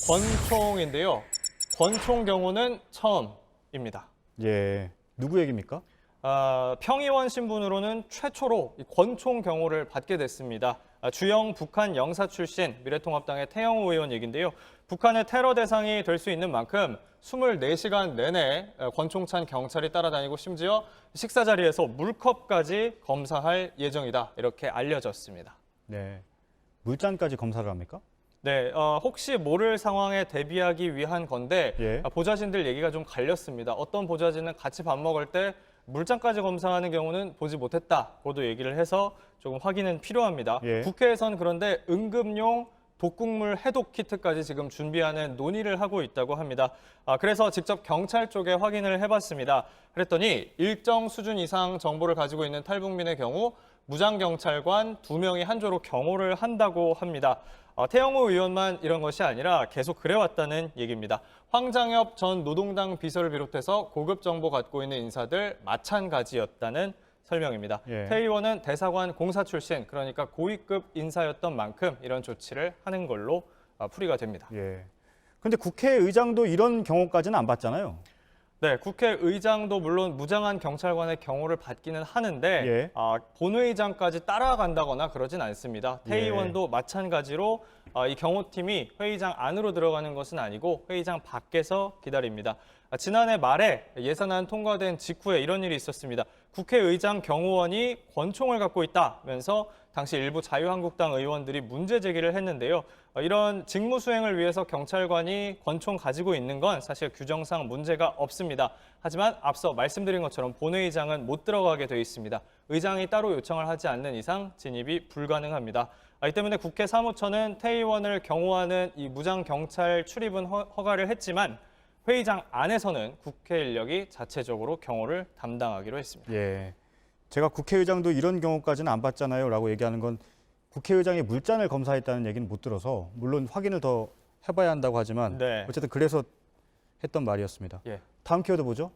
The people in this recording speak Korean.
권총인데요. 권총 경우는 처음입니다. 예, 누구 얘기입니까? 평의원 신분으로는 최초로 이 권총 경호를 받게 됐습니다. 주영 북한 영사 출신 미래통합당의 태영호 의원 얘기인데요. 북한의 테러 대상이 될 수 있는 만큼 24시간 내내 권총찬 경찰이 따라다니고 심지어 식사 자리에서 물컵까지 검사할 예정이다. 이렇게 알려졌습니다. 네, 물잔까지 검사를 합니까? 네, 혹시 모를 상황에 대비하기 위한 건데 예. 보좌진들 얘기가 좀 갈렸습니다. 어떤 보좌진은 같이 밥 먹을 때 물장까지 검사하는 경우는 보지 못했다고도 얘기를 해서 조금 확인은 필요합니다. 예. 국회에선 그런데 응급용 독극물 해독 키트까지 지금 준비하는 논의를 하고 있다고 합니다. 그래서 직접 경찰 쪽에 확인을 해봤습니다. 그랬더니 일정 수준 이상 정보를 가지고 있는 탈북민의 경우 무장경찰관 2명이 한 조로 경호를 한다고 합니다. 태영호 의원만 이런 것이 아니라 계속 그래왔다는 얘기입니다. 황장엽 전 노동당 비서를 비롯해서 고급 정보 갖고 있는 인사들 마찬가지였다는 설명입니다. 예. 태 의원은 대사관 공사 출신, 그러니까 고위급 인사였던 만큼 이런 조치를 하는 걸로 풀이가 됩니다. 예. 근데 국회의장도 이런 경우까지는 안 받잖아요. 네, 국회의장도 물론 무장한 경찰관의 경호를 받기는 하는데 예. 본회의장까지 따라간다거나 그러진 않습니다. 태 예. 의원도 마찬가지로 이 경호팀이 회의장 안으로 들어가는 것은 아니고 회의장 밖에서 기다립니다. 지난해 말에 예산안 통과된 직후에 이런 일이 있었습니다. 국회의장 경호원이 권총을 갖고 있다면서 당시 일부 자유한국당 의원들이 문제 제기를 했는데요. 이런 직무 수행을 위해서 경찰관이 권총 가지고 있는 건 사실 규정상 문제가 없습니다. 하지만 앞서 말씀드린 것처럼 본회의장은 못 들어가게 돼 있습니다. 의장이 따로 요청을 하지 않는 이상 진입이 불가능합니다. 이 때문에 국회 사무처는 태 의원을 경호하는 이 무장경찰 출입은 허가를 했지만 회의장 안에서는 국회 인력이 자체적으로 경호를 담당하기로 했습니다. 예. 제가 국회의장도 이런 경우까지는 안 받잖아요 라고 얘기하는 건 국회의장이 물잔을 검사했다는 얘기는 못 들어서 물론 확인을 더 해봐야 한다고 하지만 네. 어쨌든 그래서 했던 말이었습니다. 예. 다음 키워드 보죠.